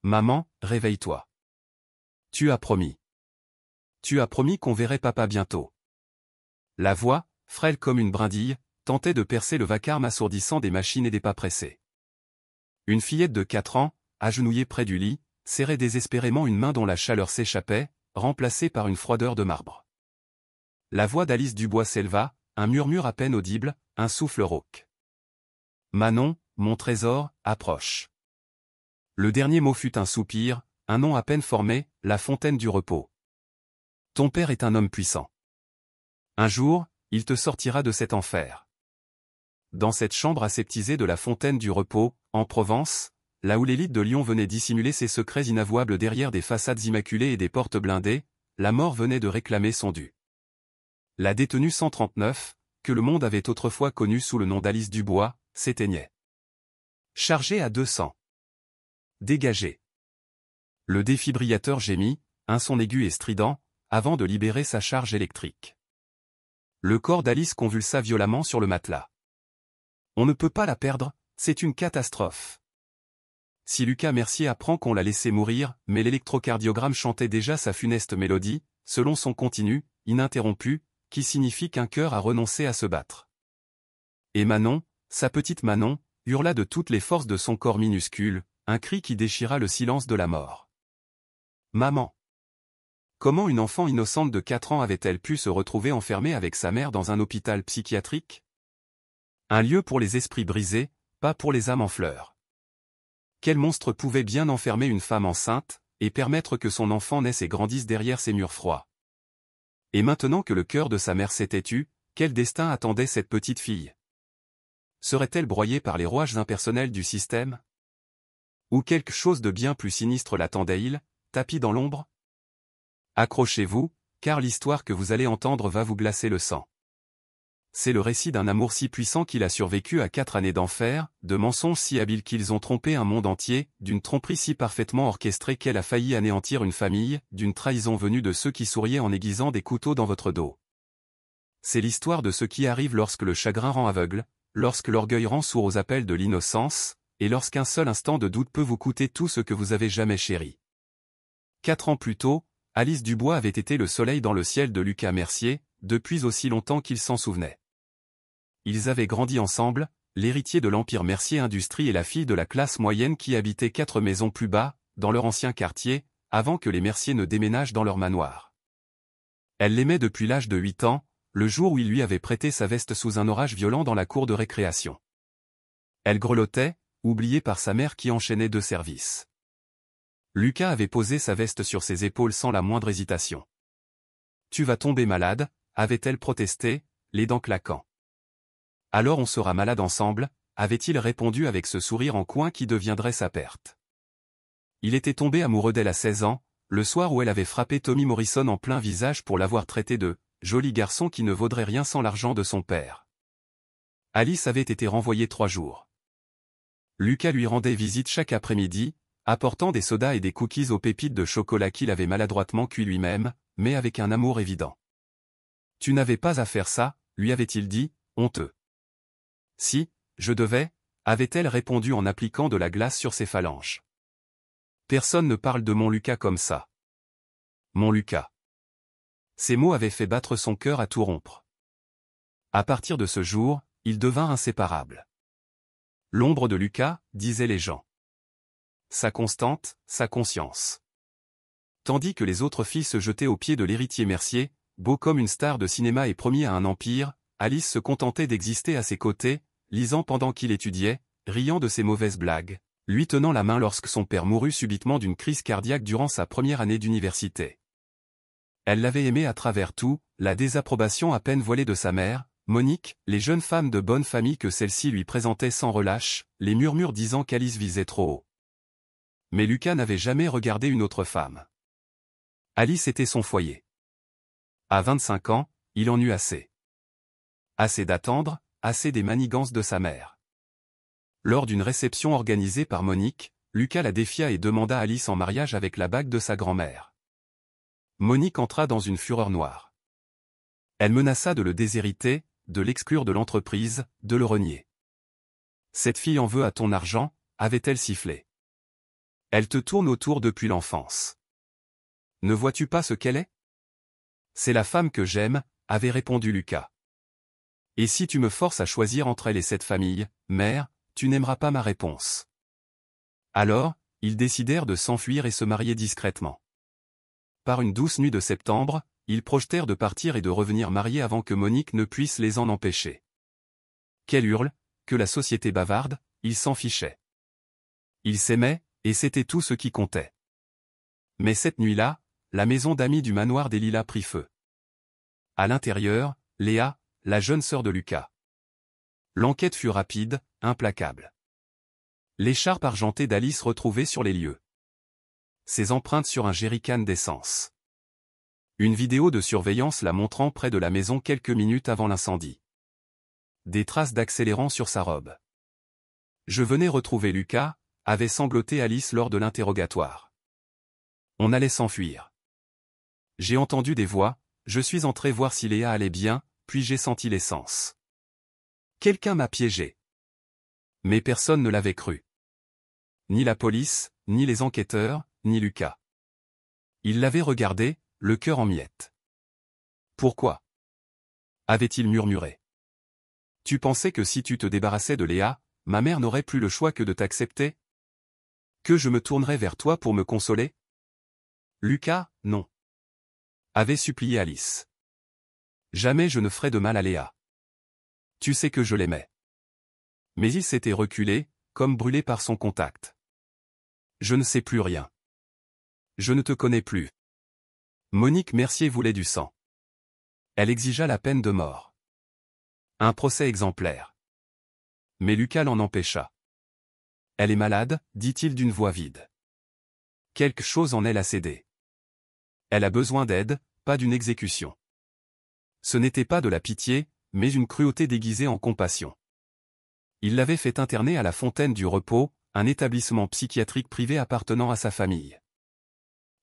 Maman, réveille-toi. Tu as promis. Tu as promis qu'on verrait papa bientôt. La voix, frêle comme une brindille, tentait de percer le vacarme assourdissant des machines et des pas pressés. Une fillette de 4 ans, agenouillée près du lit, serrait désespérément une main dont la chaleur s'échappait, remplacée par une froideur de marbre. La voix d'Alice Dubois s'éleva, un murmure à peine audible, un souffle rauque. Manon, mon trésor, approche. Le dernier mot fut un soupir, un nom à peine formé, la fontaine du repos. Ton père est un homme puissant. Un jour, il te sortira de cet enfer. Dans cette chambre aseptisée de la fontaine du repos, en Provence, là où l'élite de Lyon venait dissimuler ses secrets inavouables derrière des façades immaculées et des portes blindées, la mort venait de réclamer son dû. La détenue 139, que le monde avait autrefois connue sous le nom d'Alice Dubois, s'éteignait. Chargée à 200. Dégagée. Le défibrillateur gémit, un son aigu et strident, avant de libérer sa charge électrique. Le corps d'Alice convulsa violemment sur le matelas. On ne peut pas la perdre, c'est une catastrophe. Si Lucas Mercier apprend qu'on l'a laissé mourir, mais l'électrocardiogramme chantait déjà sa funeste mélodie, selon son continu, ininterrompu, qui signifie qu'un cœur a renoncé à se battre. Et Manon, sa petite Manon, hurla de toutes les forces de son corps minuscule, un cri qui déchira le silence de la mort. Maman! Comment une enfant innocente de 4 ans avait-elle pu se retrouver enfermée avec sa mère dans un hôpital psychiatrique? Un lieu pour les esprits brisés, pas pour les âmes en fleurs. Quel monstre pouvait bien enfermer une femme enceinte, et permettre que son enfant naisse et grandisse derrière ces murs froids? Et maintenant que le cœur de sa mère s'était tu, quel destin attendait cette petite fille? Serait-elle broyée par les rouages impersonnels du système? Ou quelque chose de bien plus sinistre l'attendait-il, tapi dans l'ombre? Accrochez-vous, car l'histoire que vous allez entendre va vous glacer le sang. C'est le récit d'un amour si puissant qu'il a survécu à 4 années d'enfer, de mensonges si habiles qu'ils ont trompé un monde entier, d'une tromperie si parfaitement orchestrée qu'elle a failli anéantir une famille, d'une trahison venue de ceux qui souriaient en aiguisant des couteaux dans votre dos. C'est l'histoire de ce qui arrive lorsque le chagrin rend aveugle, lorsque l'orgueil rend sourd aux appels de l'innocence, et lorsqu'un seul instant de doute peut vous coûter tout ce que vous avez jamais chéri. 4 ans plus tôt, Alice Dubois avait été le soleil dans le ciel de Lucas Mercier, depuis aussi longtemps qu'il s'en souvenait. Ils avaient grandi ensemble, l'héritier de l'Empire Mercier Industrie et la fille de la classe moyenne qui habitait 4 maisons plus bas, dans leur ancien quartier, avant que les Mercier ne déménagent dans leur manoir. Elle l'aimait depuis l'âge de 8 ans, le jour où il lui avait prêté sa veste sous un orage violent dans la cour de récréation. Elle grelottait, oubliée par sa mère qui enchaînait 2 services. Lucas avait posé sa veste sur ses épaules sans la moindre hésitation. « Tu vas tomber malade », avait-elle protesté, les dents claquant. « Alors on sera malade ensemble », avait-il répondu avec ce sourire en coin qui deviendrait sa perte. Il était tombé amoureux d'elle à 16 ans, le soir où elle avait frappé Tommy Morrison en plein visage pour l'avoir traité de « joli garçon qui ne vaudrait rien sans l'argent de son père ». Alice avait été renvoyée 3 jours. Lucas lui rendait visite chaque après-midi, apportant des sodas et des cookies aux pépites de chocolat qu'il avait maladroitement cuit lui-même, mais avec un amour évident. « Tu n'avais pas à faire ça », lui avait-il dit, honteux. « Si, je devais », avait-elle répondu en appliquant de la glace sur ses phalanges. Personne ne parle de mon Lucas comme ça. Mon Lucas. Ces mots avaient fait battre son cœur à tout rompre. À partir de ce jour, ils devinrent inséparables. L'ombre de Lucas, disaient les gens. Sa constante, sa conscience. Tandis que les autres filles se jetaient aux pieds de l'héritier Mercier, beau comme une star de cinéma et promis à un empire, Alice se contentait d'exister à ses côtés, lisant pendant qu'il étudiait, riant de ses mauvaises blagues, lui tenant la main lorsque son père mourut subitement d'une crise cardiaque durant sa première année d'université. Elle l'avait aimé à travers tout, la désapprobation à peine voilée de sa mère, Monique, les jeunes femmes de bonne famille que celle-ci lui présentait sans relâche, les murmures disant qu'Alice visait trop haut. Mais Lucas n'avait jamais regardé une autre femme. Alice était son foyer. À 25 ans, il en eut assez. Assez d'attendre, assez des manigances de sa mère. Lors d'une réception organisée par Monique, Lucas la défia et demanda Alice en mariage avec la bague de sa grand-mère. Monique entra dans une fureur noire. Elle menaça de le déshériter, de l'exclure de l'entreprise, de le renier. « Cette fille en veut à ton argent », avait-elle sifflé. Elle te tourne autour depuis l'enfance. Ne vois-tu pas ce qu'elle est? C'est la femme que j'aime, avait répondu Lucas. Et si tu me forces à choisir entre elle et cette famille, mère, tu n'aimeras pas ma réponse. Alors, ils décidèrent de s'enfuir et se marier discrètement. Par une douce nuit de septembre, ils projetèrent de partir et de revenir mariés avant que Monique ne puisse les en empêcher. Qu'elle hurle, que la société bavarde, ils s'en fichaient. Ils s'aimaient, et c'était tout ce qui comptait. Mais cette nuit-là, la maison d'amis du manoir des Lilas prit feu. À l'intérieur, Léa, la jeune sœur de Lucas. L'enquête fut rapide, implacable. L'écharpe argentée d'Alice retrouvée sur les lieux. Ses empreintes sur un jerrycan d'essence. Une vidéo de surveillance la montrant près de la maison quelques minutes avant l'incendie. Des traces d'accélérant sur sa robe. Je venais retrouver Lucas, avait sangloté Alice lors de l'interrogatoire. On allait s'enfuir. J'ai entendu des voix, je suis entré voir si Léa allait bien, puis j'ai senti l'essence. Quelqu'un m'a piégé. Mais personne ne l'avait cru. Ni la police, ni les enquêteurs, ni Lucas. Il l'avait regardé, le cœur en miettes. Pourquoi? Avait-il murmuré. Tu pensais que si tu te débarrassais de Léa, ma mère n'aurait plus le choix que de t'accepter? Que je me tournerais vers toi pour me consoler? Lucas, non. Avait supplié Alice. Jamais je ne ferai de mal à Léa. Tu sais que je l'aimais. Mais il s'était reculé, comme brûlé par son contact. Je ne sais plus rien. Je ne te connais plus. Monique Mercier voulait du sang. Elle exigea la peine de mort. Un procès exemplaire. Mais Lucas l'en empêcha. Elle est malade, dit-il d'une voix vide. Quelque chose en elle a cédé. Elle a besoin d'aide, pas d'une exécution. Ce n'était pas de la pitié, mais une cruauté déguisée en compassion. Il l'avait fait interner à la Fontaine du Repos, un établissement psychiatrique privé appartenant à sa famille.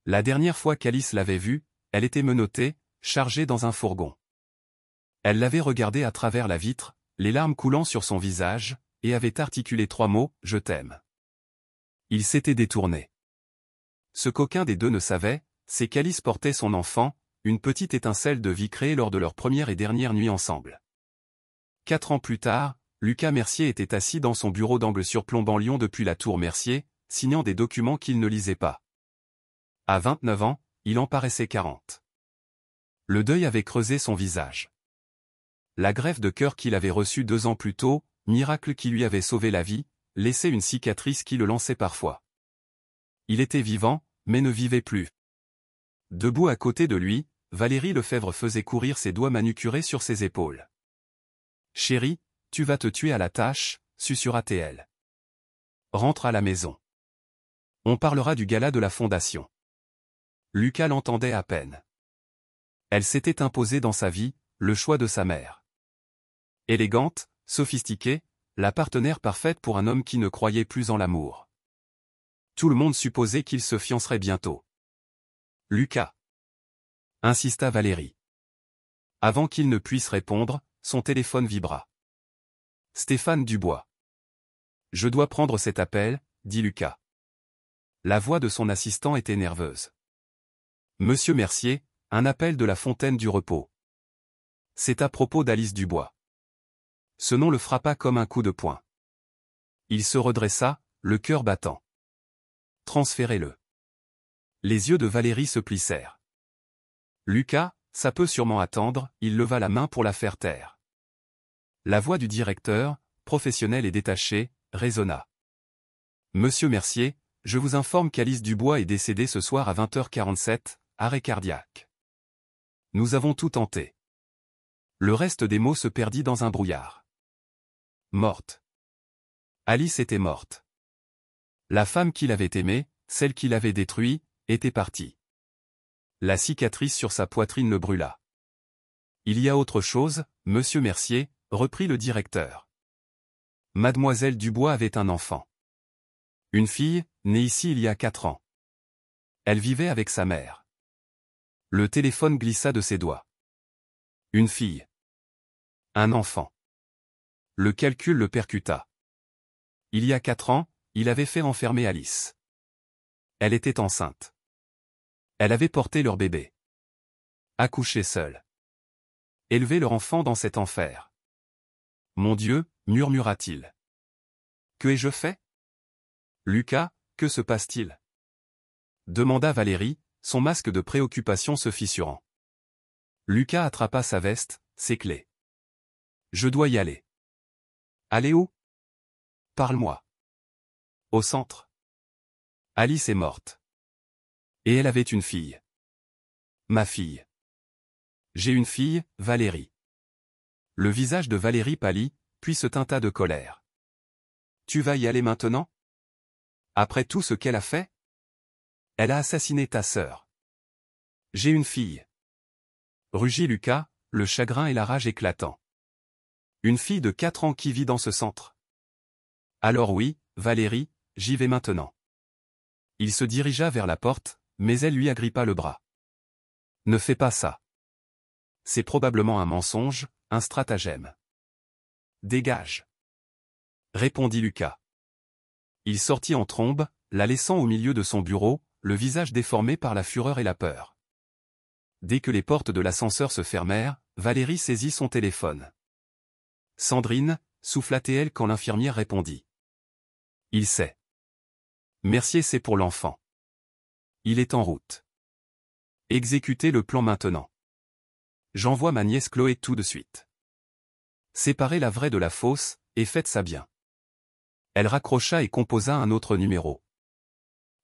La dernière fois qu'Alice l'avait vue, elle était menottée, chargée dans un fourgon. Elle l'avait regardé à travers la vitre, les larmes coulant sur son visage, et avait articulé 3 mots, « Je t'aime ». Il s'était détourné. Ce qu'aucun des deux ne savait, c'est qu'Alice portait son enfant, une petite étincelle de vie créée lors de leur première et dernière nuit ensemble. 4 ans plus tard, Lucas Mercier était assis dans son bureau d'angle surplombant Lyon depuis la tour Mercier, signant des documents qu'il ne lisait pas. À 29 ans, il en paraissait 40. Le deuil avait creusé son visage. La greffe de cœur qu'il avait reçue 2 ans plus tôt, miracle qui lui avait sauvé la vie, laissait une cicatrice qui le lançait parfois. Il était vivant, mais ne vivait plus. Debout à côté de lui, Valérie Lefebvre faisait courir ses doigts manucurés sur ses épaules. « Chérie, tu vas te tuer à la tâche, susurra-t-elle. Rentre à la maison. On parlera du gala de la fondation. » Lucas l'entendait à peine. Elle s'était imposée dans sa vie, le choix de sa mère. Élégante, sophistiquée, la partenaire parfaite pour un homme qui ne croyait plus en l'amour. Tout le monde supposait qu'il se fiancerait bientôt. Lucas, insista Valérie. Avant qu'il ne puisse répondre, son téléphone vibra. Stéphane Dubois. Je dois prendre cet appel, dit Lucas. La voix de son assistant était nerveuse. Monsieur Mercier, un appel de la Fontaine du Repos. C'est à propos d'Alice Dubois. Ce nom le frappa comme un coup de poing. Il se redressa, le cœur battant. Transférez-le. Les yeux de Valérie se plissèrent. Lucas, ça peut sûrement attendre, il leva la main pour la faire taire. La voix du directeur, professionnelle et détachée, résonna. Monsieur Mercier, je vous informe qu'Alice Dubois est décédée ce soir à 20h47, arrêt cardiaque. Nous avons tout tenté. Le reste des mots se perdit dans un brouillard. Morte. Alice était morte. La femme qu'il avait aimée, celle qui l'avait détruit, était partie. La cicatrice sur sa poitrine le brûla. Il y a autre chose, monsieur Mercier, reprit le directeur. Mademoiselle Dubois avait un enfant. Une fille, née ici il y a 4 ans. Elle vivait avec sa mère. Le téléphone glissa de ses doigts. Une fille. Un enfant. Le calcul le percuta. Il y a 4 ans, il avait fait enfermer Alice. Elle était enceinte. Elle avait porté leur bébé. Accouché seule. Élevé leur enfant dans cet enfer. Mon Dieu, murmura-t-il. Que ai-je fait? Lucas, que se passe-t-il? Demanda Valérie, son masque de préoccupation se fissurant. Lucas attrapa sa veste, ses clés. Je dois y aller. Aller où? Parle-moi. Au centre. Alice est morte. Et elle avait une fille. Ma fille. J'ai une fille, Valérie. Le visage de Valérie pâlit, puis se teinta de colère. Tu vas y aller maintenant? Après tout ce qu'elle a fait? Elle a assassiné ta sœur. J'ai une fille. Rugit Lucas, le chagrin et la rage éclatant. Une fille de 4 ans qui vit dans ce centre. Alors oui, Valérie, j'y vais maintenant. Il se dirigea vers la porte, mais elle lui agrippa le bras. Ne fais pas ça. C'est probablement un mensonge, un stratagème. Dégage. Répondit Lucas. Il sortit en trombe, la laissant au milieu de son bureau, le visage déformé par la fureur et la peur. Dès que les portes de l'ascenseur se fermèrent, Valérie saisit son téléphone. Sandrine, souffla-t-elle quand l'infirmière répondit. Il sait. Mercier c'est pour l'enfant. Il est en route. Exécutez le plan maintenant. J'envoie ma nièce Chloé tout de suite. Séparez la vraie de la fausse, et faites ça bien. Elle raccrocha et composa un autre numéro.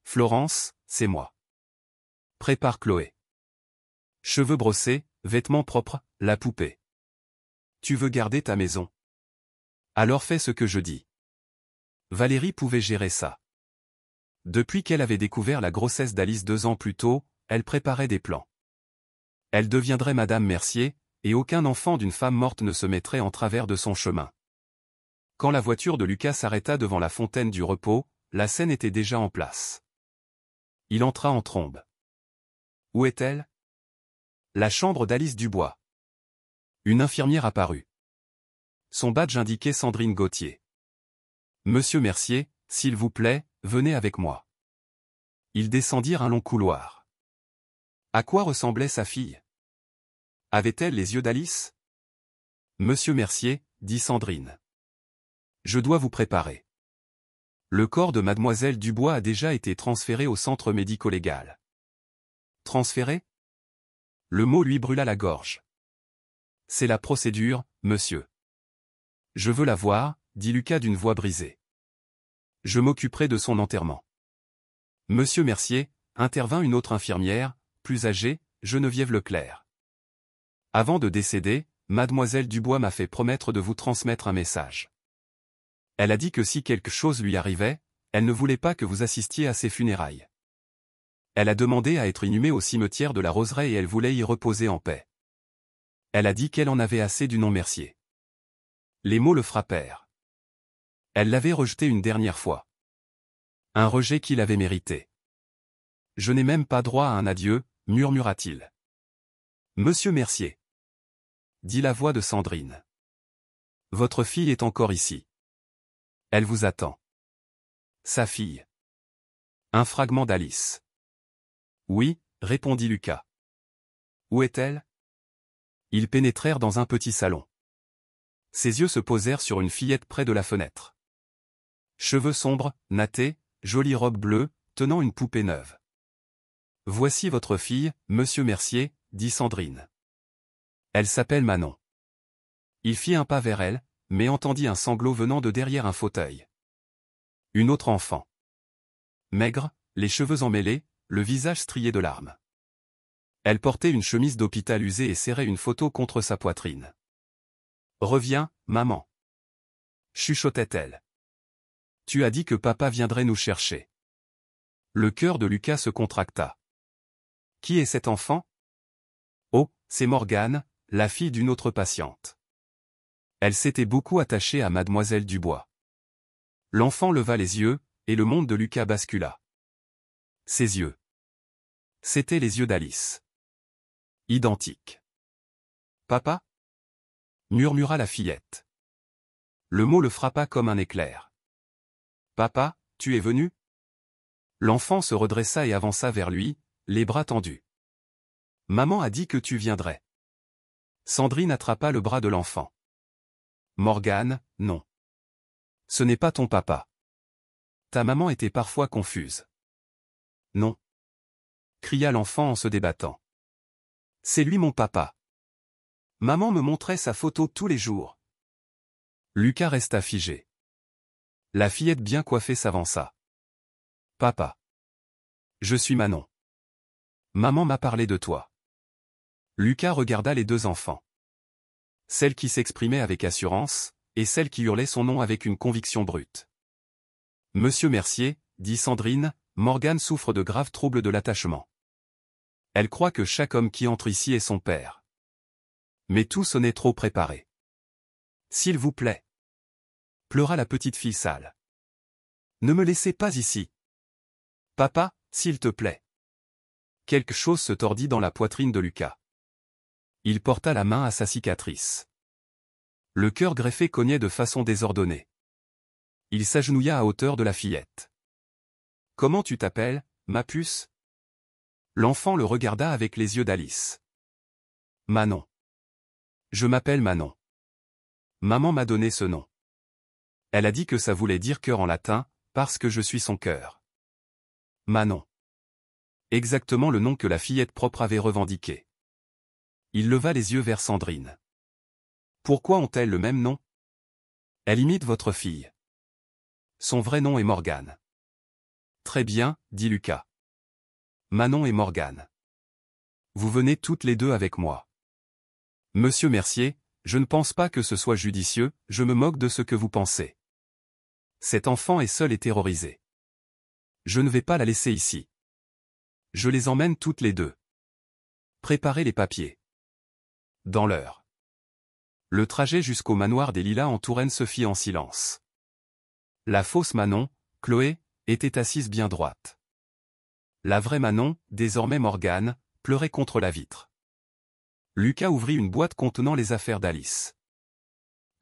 Florence, c'est moi. Prépare Chloé. Cheveux brossés, vêtements propres, la poupée. Tu veux garder ta maison? Alors fais ce que je dis. Valérie pouvait gérer ça. Depuis qu'elle avait découvert la grossesse d'Alice 2 ans plus tôt, elle préparait des plans. Elle deviendrait Madame Mercier, et aucun enfant d'une femme morte ne se mettrait en travers de son chemin. Quand la voiture de Lucas s'arrêta devant la fontaine du repos, la scène était déjà en place. Il entra en trombe. Où est-elle? La chambre d'Alice Dubois. Une infirmière apparut. Son badge indiquait Sandrine Gauthier. Monsieur Mercier, s'il vous plaît, venez avec moi. Ils descendirent un long couloir. À quoi ressemblait sa fille? Avait-elle les yeux d'Alice? Monsieur Mercier, dit Sandrine. Je dois vous préparer. Le corps de mademoiselle Dubois a déjà été transféré au centre médico-légal. Transféré? Le mot lui brûla la gorge. C'est la procédure, monsieur. Je veux la voir, dit Lucas d'une voix brisée. Je m'occuperai de son enterrement. Monsieur Mercier, intervint une autre infirmière, plus âgée, Geneviève Leclerc. Avant de décéder, mademoiselle Dubois m'a fait promettre de vous transmettre un message. Elle a dit que si quelque chose lui arrivait, elle ne voulait pas que vous assistiez à ses funérailles. Elle a demandé à être inhumée au cimetière de la Roseraie et elle voulait y reposer en paix. Elle a dit qu'elle en avait assez du nom Mercier. Les mots le frappèrent. Elle l'avait rejeté une dernière fois. Un rejet qu'il avait mérité. Je n'ai même pas droit à un adieu, murmura-t-il. Monsieur Mercier, dit la voix de Sandrine. Votre fille est encore ici. Elle vous attend. Sa fille. Un fragment d'Alice. Oui, répondit Lucas. Où est-elle? Ils pénétrèrent dans un petit salon. Ses yeux se posèrent sur une fillette près de la fenêtre. Cheveux sombres, nattés, jolie robe bleue, tenant une poupée neuve. Voici votre fille, monsieur Mercier, dit Sandrine. Elle s'appelle Manon. Il fit un pas vers elle, mais entendit un sanglot venant de derrière un fauteuil. Une autre enfant. Maigre, les cheveux emmêlés, le visage strié de larmes. Elle portait une chemise d'hôpital usée et serrait une photo contre sa poitrine. Reviens, maman. Chuchotait-elle. Tu as dit que papa viendrait nous chercher. Le cœur de Lucas se contracta. Qui est cet enfant? Oh, c'est Morgane, la fille d'une autre patiente. Elle s'était beaucoup attachée à mademoiselle Dubois. L'enfant leva les yeux, et le monde de Lucas bascula. Ses yeux. C'étaient les yeux d'Alice. Identiques. Papa? Murmura la fillette. Le mot le frappa comme un éclair. Papa, tu es venu? L'enfant se redressa et avança vers lui, les bras tendus. Maman a dit que tu viendrais. Sandrine attrapa le bras de l'enfant. Morgane, non. Ce n'est pas ton papa. Ta maman était parfois confuse. Non. Cria l'enfant en se débattant. C'est lui mon papa. Maman me montrait sa photo tous les jours. Lucas resta figé. La fillette bien coiffée s'avança. Papa. Je suis Manon. Maman m'a parlé de toi. Lucas regarda les deux enfants. Celle qui s'exprimait avec assurance, et celle qui hurlait son nom avec une conviction brute. Monsieur Mercier, dit Sandrine, Morgane souffre de graves troubles de l'attachement. Elle croit que chaque homme qui entre ici est son père. Mais tout sonnait trop préparé. S'il vous plaît. Pleura la petite fille sale. Ne me laissez pas ici. Papa, s'il te plaît. Quelque chose se tordit dans la poitrine de Lucas. Il porta la main à sa cicatrice. Le cœur greffé cognait de façon désordonnée. Il s'agenouilla à hauteur de la fillette. Comment tu t'appelles, ma puce? L'enfant le regarda avec les yeux d'Alice. Manon. Je m'appelle Manon. Maman m'a donné ce nom. Elle a dit que ça voulait dire cœur en latin, parce que je suis son cœur. Manon. Exactement le nom que la fillette propre avait revendiqué. Il leva les yeux vers Sandrine. Pourquoi ont-elles le même nom? Elle imite votre fille. Son vrai nom est Morgane. Très bien, dit Lucas. Manon et Morgane. Vous venez toutes les deux avec moi. Monsieur Mercier, je ne pense pas que ce soit judicieux, je me moque de ce que vous pensez. Cet enfant est seul et terrorisé. Je ne vais pas la laisser ici. Je les emmène toutes les deux. Préparez les papiers. Dans l'heure. Le trajet jusqu'au manoir des Lilas en Touraine se fit en silence. La fausse Manon, Chloé, était assise bien droite. La vraie Manon, désormais Morgane, pleurait contre la vitre. Lucas ouvrit une boîte contenant les affaires d'Alice.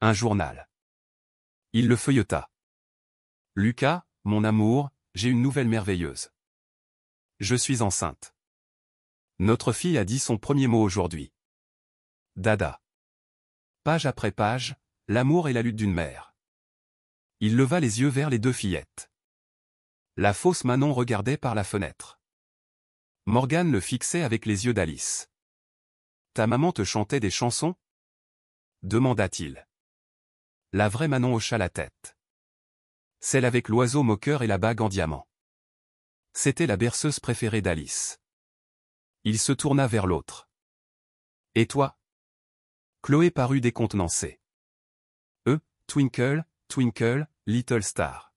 Un journal. Il le feuilleta. Lucas, mon amour, j'ai une nouvelle merveilleuse. Je suis enceinte. Notre fille a dit son premier mot aujourd'hui. Dada. Page après page, l'amour et la lutte d'une mère. Il leva les yeux vers les deux fillettes. La fausse Manon regardait par la fenêtre. Morgane le fixait avec les yeux d'Alice. Ta maman te chantait des chansons? Demanda-t-il. La vraie Manon hocha la tête. Celle avec l'oiseau moqueur et la bague en diamant. C'était la berceuse préférée d'Alice. Il se tourna vers l'autre. Et toi? Chloé parut décontenancée. Twinkle, twinkle, little star.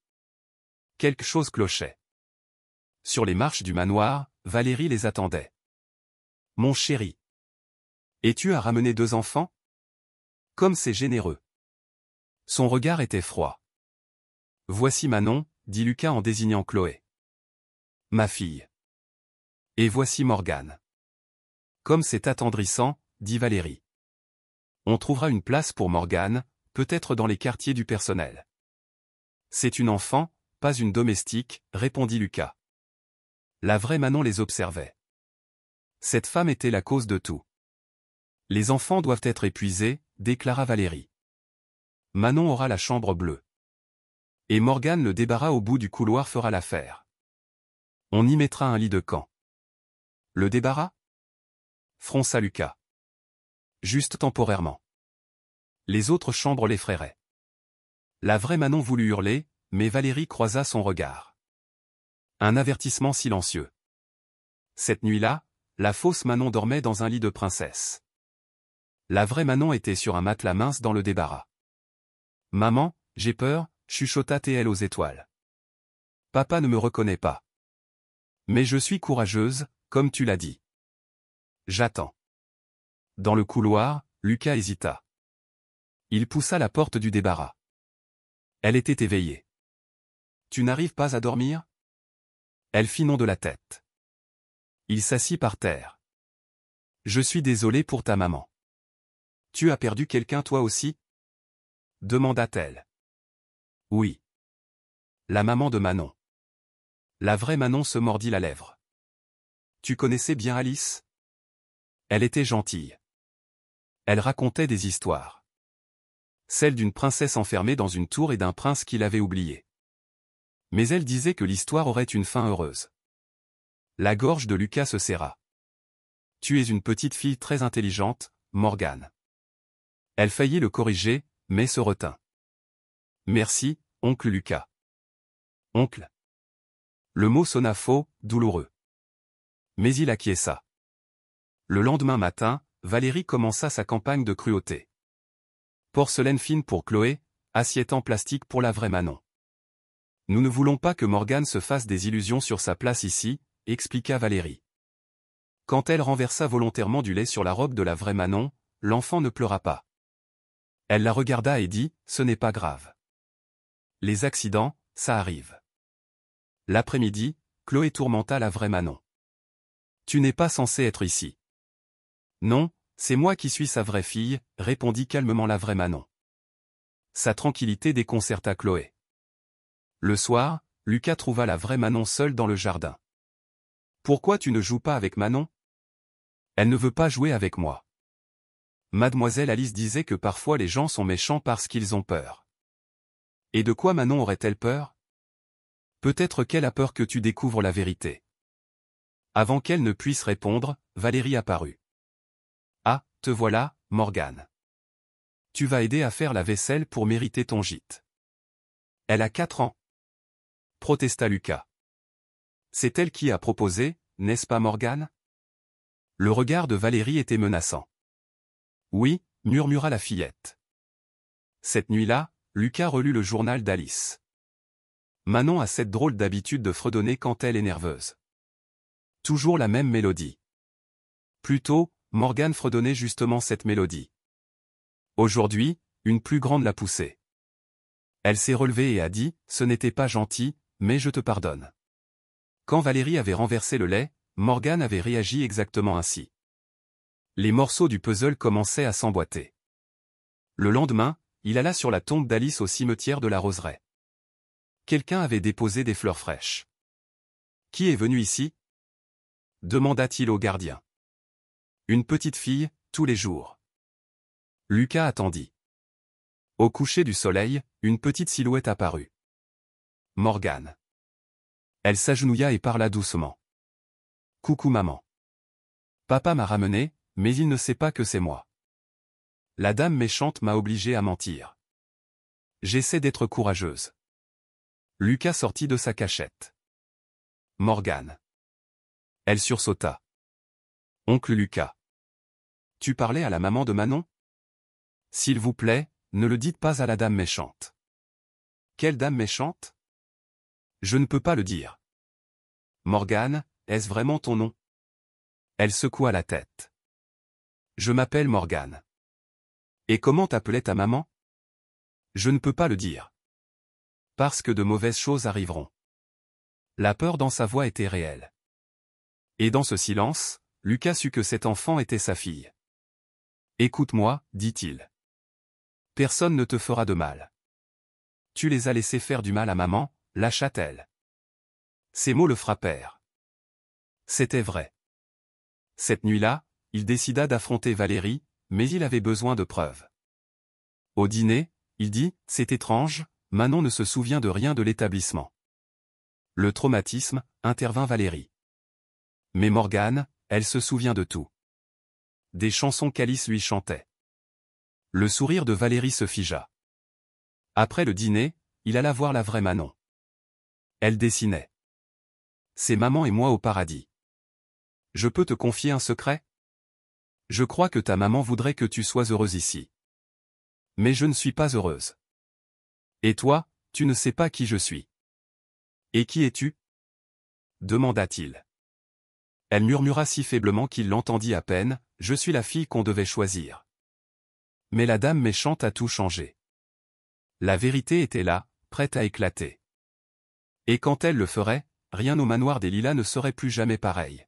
Quelque chose clochait. Sur les marches du manoir, Valérie les attendait. Mon chéri. Et tu as ramené 2 enfants? Comme c'est généreux. Son regard était froid. Voici Manon, dit Lucas en désignant Chloé. Ma fille. Et voici Morgane. Comme c'est attendrissant, dit Valérie. On trouvera une place pour Morgane, peut-être dans les quartiers du personnel. C'est une enfant, pas une domestique, répondit Lucas. La vraie Manon les observait. Cette femme était la cause de tout. Les enfants doivent être épuisés, déclara Valérie. Manon aura la chambre bleue. Et Morgane le débarras au bout du couloir fera l'affaire. On y mettra un lit de camp. Le débarras? Fronça Lucas. Juste temporairement. Les autres chambres l'effraieraient. La vraie Manon voulut hurler, mais Valérie croisa son regard. Un avertissement silencieux. Cette nuit-là, la fausse Manon dormait dans un lit de princesse. La vraie Manon était sur un matelas mince dans le débarras. Maman, j'ai peur, chuchota-t-elle aux étoiles. Papa ne me reconnaît pas. Mais je suis courageuse, comme tu l'as dit. J'attends. Dans le couloir, Lucas hésita. Il poussa la porte du débarras. Elle était éveillée. Tu n'arrives pas à dormir? Elle fit non de la tête. Il s'assit par terre. Je suis désolé pour ta maman. Tu as perdu quelqu'un toi aussi? Demanda-t-elle. Oui. La maman de Manon. La vraie Manon se mordit la lèvre. Tu connaissais bien Alice? Elle était gentille. Elle racontait des histoires. Celle d'une princesse enfermée dans une tour et d'un prince qui l'avait oubliée. Mais elle disait que l'histoire aurait une fin heureuse. La gorge de Lucas se serra. Tu es une petite fille très intelligente, Morgane. Elle faillit le corriger, mais se retint. Merci, oncle Lucas. Oncle. Le mot sonna faux, douloureux. Mais il acquiesça. Le lendemain matin, Valérie commença sa campagne de cruauté. Porcelaine fine pour Chloé, assiette en plastique pour la vraie Manon. Nous ne voulons pas que Morgane se fasse des illusions sur sa place ici, expliqua Valérie. Quand elle renversa volontairement du lait sur la robe de la vraie Manon, l'enfant ne pleura pas. Elle la regarda et dit, ce n'est pas grave. Les accidents, ça arrive. L'après-midi, Chloé tourmenta la vraie Manon. Tu n'es pas censé être ici. Non, c'est moi qui suis sa vraie fille, répondit calmement la vraie Manon. Sa tranquillité déconcerta Chloé. Le soir, Lucas trouva la vraie Manon seule dans le jardin. Pourquoi tu ne joues pas avec Manon? Elle ne veut pas jouer avec moi. Mademoiselle Alice disait que parfois les gens sont méchants parce qu'ils ont peur. Et de quoi Manon aurait-elle peur? Peut-être qu'elle a peur que tu découvres la vérité. Avant qu'elle ne puisse répondre, Valérie apparut. Ah, te voilà, Morgane. Tu vas aider à faire la vaisselle pour mériter ton gîte. Elle a 4 ans. Protesta Lucas. C'est elle qui a proposé, n'est-ce pas Morgane? Le regard de Valérie était menaçant. Oui, murmura la fillette. Cette nuit-là, Lucas relut le journal d'Alice. Manon a cette drôle d'habitude de fredonner quand elle est nerveuse. Toujours la même mélodie. Plus tôt, Morgane fredonnait justement cette mélodie. Aujourd'hui, une plus grande l'a poussée. Elle s'est relevée et a dit, ce n'était pas gentil, mais je te pardonne. Quand Valérie avait renversé le lait, Morgane avait réagi exactement ainsi. Les morceaux du puzzle commençaient à s'emboîter. Le lendemain, il alla sur la tombe d'Alice au cimetière de la Roseraie. Quelqu'un avait déposé des fleurs fraîches. Qui est venu ici? Demanda-t-il au gardien. Une petite fille, tous les jours. Lucas attendit. Au coucher du soleil, une petite silhouette apparut. Morgane. Elle s'agenouilla et parla doucement. Coucou maman. Papa m'a ramené, mais il ne sait pas que c'est moi. La dame méchante m'a obligé à mentir. J'essaie d'être courageuse. Lucas sortit de sa cachette. Morgane. Elle sursauta. Oncle Lucas. Tu parlais à la maman de Manon? S'il vous plaît, ne le dites pas à la dame méchante. Quelle dame méchante? Je ne peux pas le dire. Morgane, est-ce vraiment ton nom? Elle secoua la tête. Je m'appelle Morgane. Et comment t'appelait ta maman? Je ne peux pas le dire. Parce que de mauvaises choses arriveront. La peur dans sa voix était réelle. Et dans ce silence, Lucas sut que cet enfant était sa fille. Écoute-moi, dit-il. Personne ne te fera de mal. Tu les as laissés faire du mal à maman, lâcha-t-elle. Ces mots le frappèrent. C'était vrai. Cette nuit-là, il décida d'affronter Valérie, mais il avait besoin de preuves. Au dîner, il dit, c'est étrange, Manon ne se souvient de rien de l'établissement. Le traumatisme, intervint Valérie. Mais Morgane, elle se souvient de tout. Des chansons qu'Alice lui chantait. Le sourire de Valérie se figea. Après le dîner, il alla voir la vraie Manon. Elle dessinait. C'est maman et moi au paradis. Je peux te confier un secret? Je crois que ta maman voudrait que tu sois heureuse ici. Mais je ne suis pas heureuse. Et toi, tu ne sais pas qui je suis. Et qui es-tu? Demanda-t-il. Elle murmura si faiblement qu'il l'entendit à peine, je suis la fille qu'on devait choisir. Mais la dame méchante a tout changé. La vérité était là, prête à éclater. Et quand elle le ferait, rien au manoir des Lilas ne serait plus jamais pareil.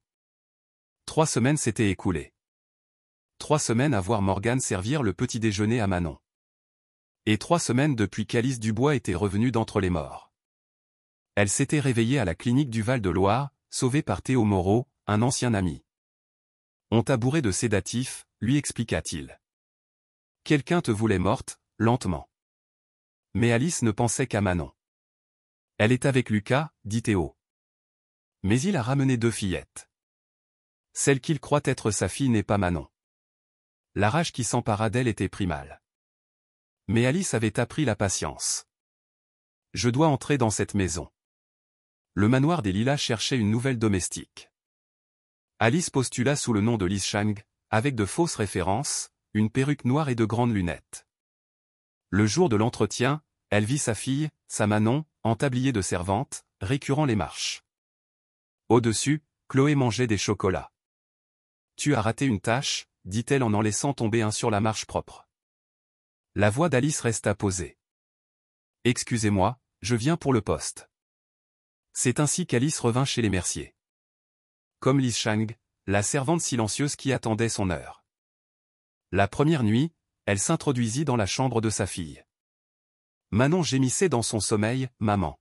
3 semaines s'étaient écoulées. 3 semaines à voir Morgane servir le petit déjeuner à Manon. Et 3 semaines depuis qu'Alice Dubois était revenue d'entre les morts. Elle s'était réveillée à la clinique du Val-de-Loire, sauvée par Théo Moreau, un ancien ami. On t'a bourré de sédatifs, lui expliqua-t-il. Quelqu'un te voulait morte, lentement. Mais Alice ne pensait qu'à Manon. Elle est avec Lucas, dit Théo. Mais il a ramené 2 fillettes. Celle qu'il croit être sa fille n'est pas Manon. La rage qui s'empara d'elle était primale. Mais Alice avait appris la patience. Je dois entrer dans cette maison. Le manoir des Lilas cherchait une nouvelle domestique. Alice postula sous le nom de Lise Chang, avec de fausses références, une perruque noire et de grandes lunettes. Le jour de l'entretien, elle vit sa fille, sa Manon, en tablier de servante, récurant les marches. Au-dessus, Chloé mangeait des chocolats. « Tu as raté une tâche », dit-elle en laissant tomber un sur la marche propre. La voix d'Alice resta posée. « Excusez-moi, je viens pour le poste. » C'est ainsi qu'Alice revint chez les Mercier. Comme Lise Chang, la servante silencieuse qui attendait son heure. La première nuit, elle s'introduisit dans la chambre de sa fille. Manon gémissait dans son sommeil, « Maman ».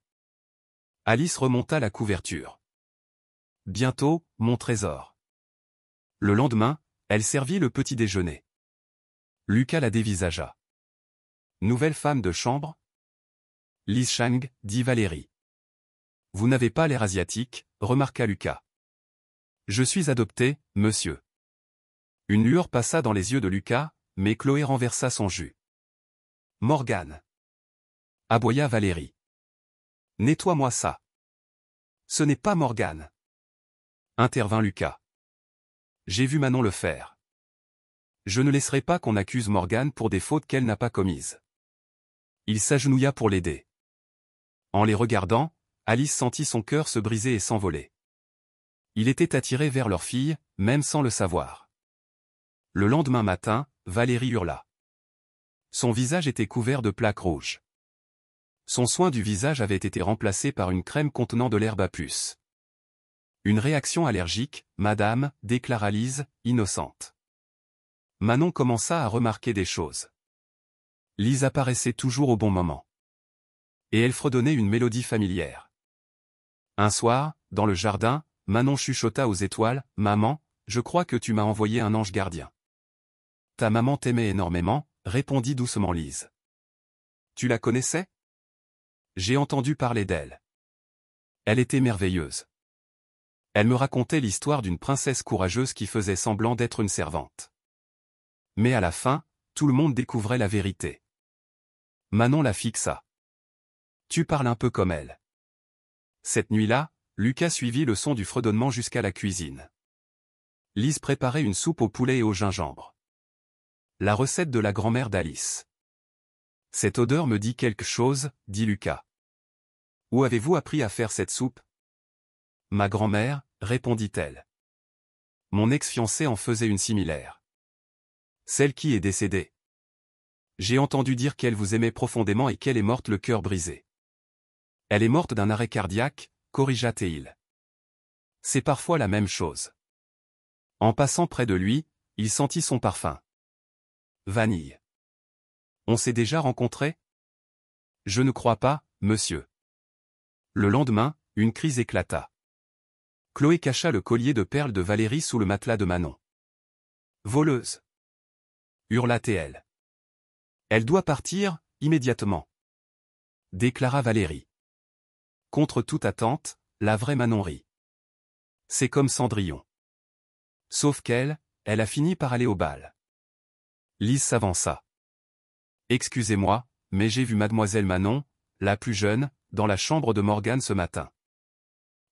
Alice remonta la couverture. « Bientôt, mon trésor. » Le lendemain, elle servit le petit déjeuner. Lucas la dévisagea. « Nouvelle femme de chambre ?» Lise Chang, dit Valérie. « Vous n'avez pas l'air asiatique, » remarqua Lucas. « Je suis adopté, monsieur. » Une lueur passa dans les yeux de Lucas, mais Chloé renversa son jus. « Morgane !» aboya Valérie. « Nettoie-moi ça. »« Ce n'est pas Morgane. » intervint Lucas. « J'ai vu Manon le faire. Je ne laisserai pas qu'on accuse Morgane pour des fautes qu'elle n'a pas commises. » Il s'agenouilla pour l'aider. En les regardant, Alice sentit son cœur se briser et s'envoler. Il était attiré vers leur fille, même sans le savoir. Le lendemain matin, Valérie hurla. Son visage était couvert de plaques rouges. Son soin du visage avait été remplacé par une crème contenant de l'herbe à puce. Une réaction allergique, madame, déclara Lise, innocente. Manon commença à remarquer des choses. Lise apparaissait toujours au bon moment. Et elle fredonnait une mélodie familière. Un soir, dans le jardin, Manon chuchota aux étoiles, « Maman, je crois que tu m'as envoyé un ange gardien. » « Ta maman t'aimait énormément, » répondit doucement Lise. « Tu la connaissais ? » J'ai entendu parler d'elle. Elle était merveilleuse. Elle me racontait l'histoire d'une princesse courageuse qui faisait semblant d'être une servante. Mais à la fin, tout le monde découvrait la vérité. Manon la fixa. « Tu parles un peu comme elle. » Cette nuit-là, Lucas suivit le son du fredonnement jusqu'à la cuisine. Lise préparait une soupe au poulet et au gingembre. La recette de la grand-mère d'Alice. « Cette odeur me dit quelque chose, » dit Lucas. « Où avez-vous appris à faire cette soupe ? » Ma grand-mère, répondit-elle. Mon ex-fiancé en faisait une similaire. Celle qui est décédée. J'ai entendu dire qu'elle vous aimait profondément et qu'elle est morte le cœur brisé. Elle est morte d'un arrêt cardiaque, corrigea Théil. C'est parfois la même chose. En passant près de lui, il sentit son parfum. Vanille. On s'est déjà rencontrés ? Je ne crois pas, monsieur. Le lendemain, une crise éclata. Chloé cacha le collier de perles de Valérie sous le matelas de Manon. Voleuse ! Hurla-t-elle. Elle doit partir, immédiatement. Déclara Valérie. Contre toute attente, la vraie Manon rit. C'est comme Cendrillon. Sauf qu'elle, elle a fini par aller au bal. Lise s'avança. Excusez-moi, mais j'ai vu mademoiselle Manon, la plus jeune, dans la chambre de Morgane ce matin.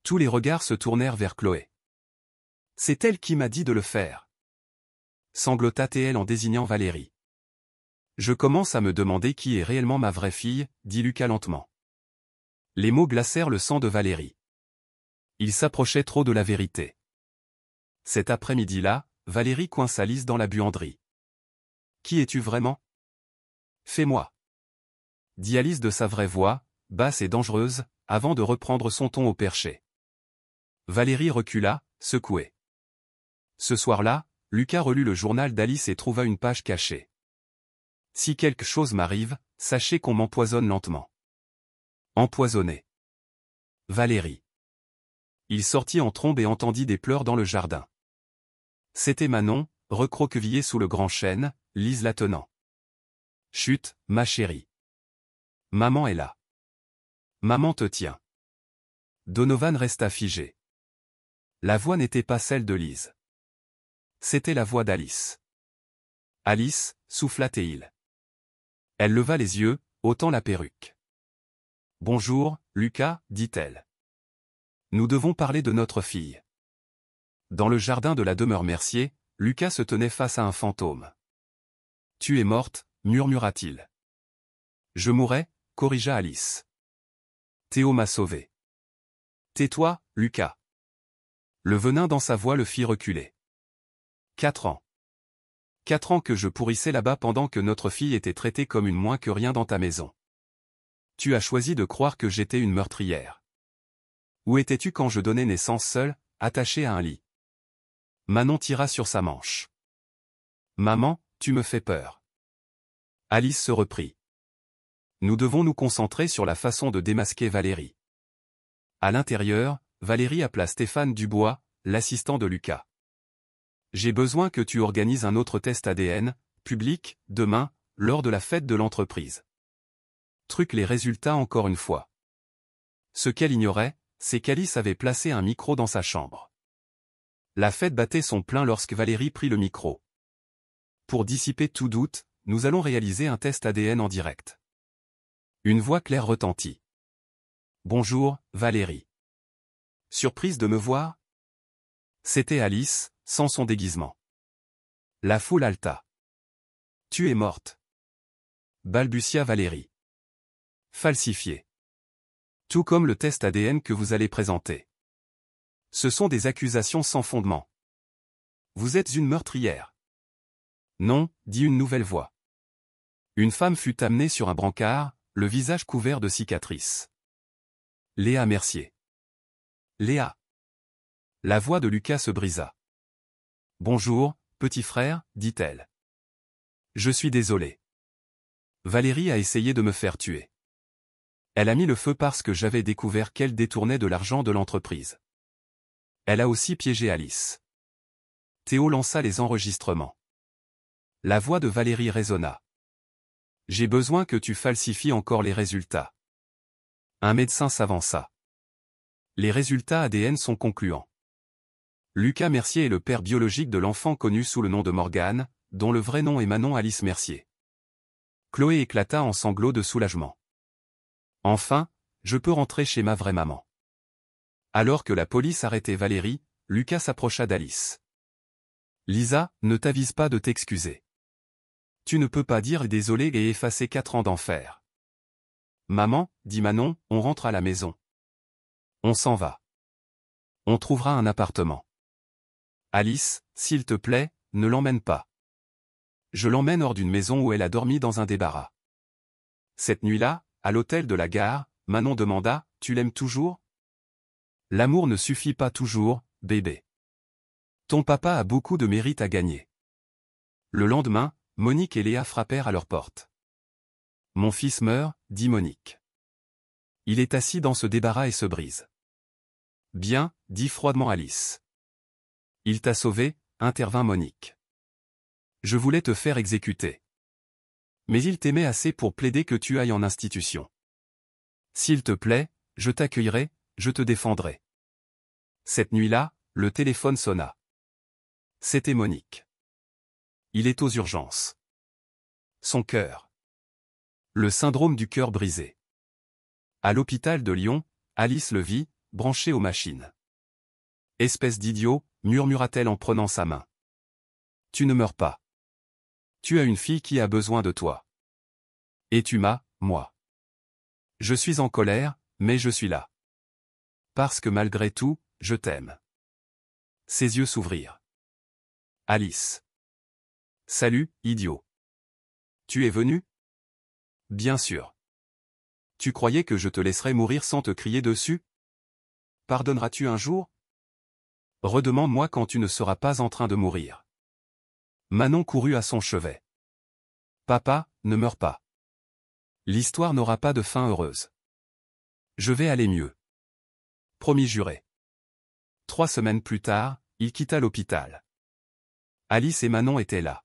Tous les regards se tournèrent vers Chloé. C'est elle qui m'a dit de le faire. Sanglota-t-elle en désignant Valérie. Je commence à me demander qui est réellement ma vraie fille, dit Lucas lentement. Les mots glacèrent le sang de Valérie. Il s'approchait trop de la vérité. Cet après-midi-là, Valérie coinça Lise dans la buanderie. Qui es-tu vraiment ? Fais-moi. Dit Alice de sa vraie voix, basse et dangereuse, avant de reprendre son ton au perché. Valérie recula, secouée. Ce soir-là, Lucas relut le journal d'Alice et trouva une page cachée. Si quelque chose m'arrive, sachez qu'on m'empoisonne lentement. Empoisonné. Valérie. Il sortit en trombe et entendit des pleurs dans le jardin. C'était Manon, recroquevillée sous le grand chêne, Lise la tenant. Chut, ma chérie. Maman est là. Maman te tient. Donovan resta figé. La voix n'était pas celle de Lise. C'était la voix d'Alice. Alice, souffla Théil. Elle leva les yeux, ôtant la perruque. Bonjour, Lucas, dit-elle. Nous devons parler de notre fille. Dans le jardin de la demeure Mercier, Lucas se tenait face à un fantôme. Tu es morte, murmura-t-il. Je mourrai, corrigea Alice. Théo m'a sauvé. Tais-toi, Lucas. Le venin dans sa voix le fit reculer. 4 ans. 4 ans que je pourrissais là-bas pendant que notre fille était traitée comme une moins que rien dans ta maison. Tu as choisi de croire que j'étais une meurtrière. Où étais-tu quand je donnais naissance seule, attachée à un lit? Manon tira sur sa manche. Maman, tu me fais peur. Alice se reprit. Nous devons nous concentrer sur la façon de démasquer Valérie. À l'intérieur, Valérie appela Stéphane Dubois, l'assistant de Lucas. J'ai besoin que tu organises un autre test ADN, public, demain, lors de la fête de l'entreprise. Truc les résultats encore une fois. Ce qu'elle ignorait, c'est qu'Alice avait placé un micro dans sa chambre. La fête battait son plein lorsque Valérie prit le micro. Pour dissiper tout doute, nous allons réaliser un test ADN en direct. Une voix claire retentit. Bonjour, Valérie. Surprise de me voir? C'était Alice, sans son déguisement. La foule haleta. Tu es morte. Balbutia Valérie. Falsifié. Tout comme le test ADN que vous allez présenter. Ce sont des accusations sans fondement. Vous êtes une meurtrière. Non, dit une nouvelle voix. Une femme fut amenée sur un brancard, le visage couvert de cicatrices. Léa Mercier. Léa. La voix de Lucas se brisa. Bonjour, petit frère, dit-elle. Je suis désolée. Valérie a essayé de me faire tuer. Elle a mis le feu parce que j'avais découvert qu'elle détournait de l'argent de l'entreprise. Elle a aussi piégé Alice. Théo lança les enregistrements. La voix de Valérie résonna. J'ai besoin que tu falsifies encore les résultats. Un médecin s'avança. Les résultats ADN sont concluants. Lucas Mercier est le père biologique de l'enfant connu sous le nom de Morgane, dont le vrai nom est Manon Alice Mercier. Chloé éclata en sanglots de soulagement. Enfin, je peux rentrer chez ma vraie maman. Alors que la police arrêtait Valérie, Lucas s'approcha d'Alice. Lisa, ne t'avise pas de t'excuser. Tu ne peux pas dire désolé et effacer 4 ans d'enfer. Maman, dit Manon, on rentre à la maison. On s'en va. On trouvera un appartement. Alice, s'il te plaît, ne l'emmène pas. Je l'emmène hors d'une maison où elle a dormi dans un débarras. Cette nuit-là, à l'hôtel de la gare, Manon demanda, tu l'aimes toujours? L'amour ne suffit pas toujours, bébé. Ton papa a beaucoup de mérite à gagner. Le lendemain, Monique et Léa frappèrent à leur porte. Mon fils meurt, dit Monique. Il est assis dans ce débarras et se brise. Bien, dit froidement Alice. Il t'a sauvé, intervint Monique. Je voulais te faire exécuter. Mais il t'aimait assez pour plaider que tu ailles en institution. S'il te plaît, je t'accueillerai, je te défendrai. Cette nuit-là, le téléphone sonna. C'était Monique. Il est aux urgences. Son cœur. Le syndrome du cœur brisé. À l'hôpital de Lyon, Alice le vit, branché aux machines. Espèce d'idiot, murmura-t-elle en prenant sa main. Tu ne meurs pas. Tu as une fille qui a besoin de toi. Et tu m'as, moi. Je suis en colère, mais je suis là. Parce que malgré tout, je t'aime. Ses yeux s'ouvrirent. Alice. Salut, idiot. Tu es venu? Bien sûr. Tu croyais que je te laisserais mourir sans te crier dessus? Pardonneras-tu un jour? Redemande-moi quand tu ne seras pas en train de mourir. Manon courut à son chevet. Papa, ne meurs pas. L'histoire n'aura pas de fin heureuse. Je vais aller mieux. promis juré. 3 semaines plus tard, il quitta l'hôpital. Alice et Manon étaient là.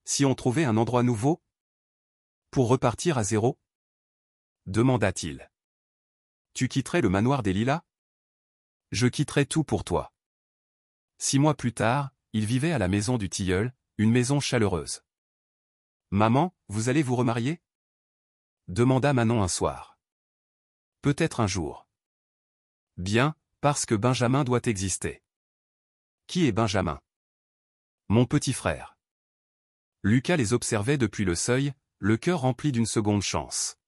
Si on trouvait un endroit nouveau? Pour repartir à zéro? Demanda-t-il. Tu quitterais le manoir des Lilas? Je quitterais tout pour toi. 6 mois plus tard, il vivait à la maison du tilleul, une maison chaleureuse. Maman, vous allez vous remarier? Demanda Manon un soir. Peut-être un jour. Bien, parce que Benjamin doit exister. Qui est Benjamin? Mon petit frère. Lucas les observait depuis le seuil, le cœur rempli d'une seconde chance.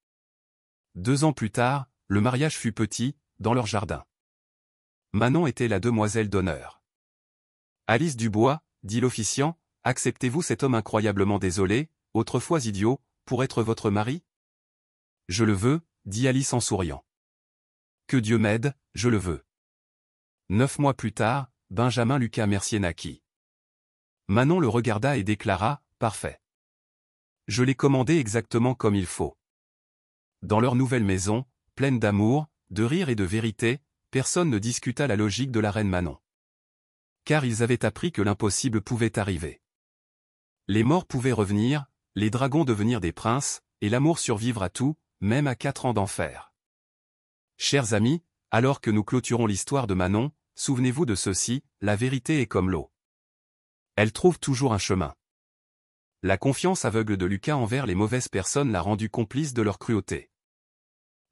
2 ans plus tard, le mariage fut petit, dans leur jardin. Manon était la demoiselle d'honneur. Alice Dubois, dit l'officiant, acceptez-vous cet homme incroyablement désolé, autrefois idiot, pour être votre mari? Je le veux, dit Alice en souriant. Que Dieu m'aide, je le veux. 9 mois plus tard, Benjamin Lucas Mercier naquit. Manon le regarda et déclara, parfait. Je l'ai commandé exactement comme il faut. Dans leur nouvelle maison, pleine d'amour, de rire et de vérité, personne ne discuta la logique de la reine Manon. Car ils avaient appris que l'impossible pouvait arriver. Les morts pouvaient revenir, les dragons devenir des princes, et l'amour survivre à tout, même à 4 ans d'enfer. Chers amis, alors que nous clôturons l'histoire de Manon, souvenez-vous de ceci, la vérité est comme l'eau. Elle trouve toujours un chemin. La confiance aveugle de Lucas envers les mauvaises personnes l'a rendu complice de leur cruauté.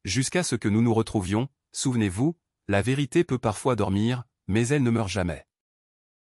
Jusqu'à ce que nous nous retrouvions, souvenez-vous, la vérité peut parfois dormir, mais elle ne meurt jamais.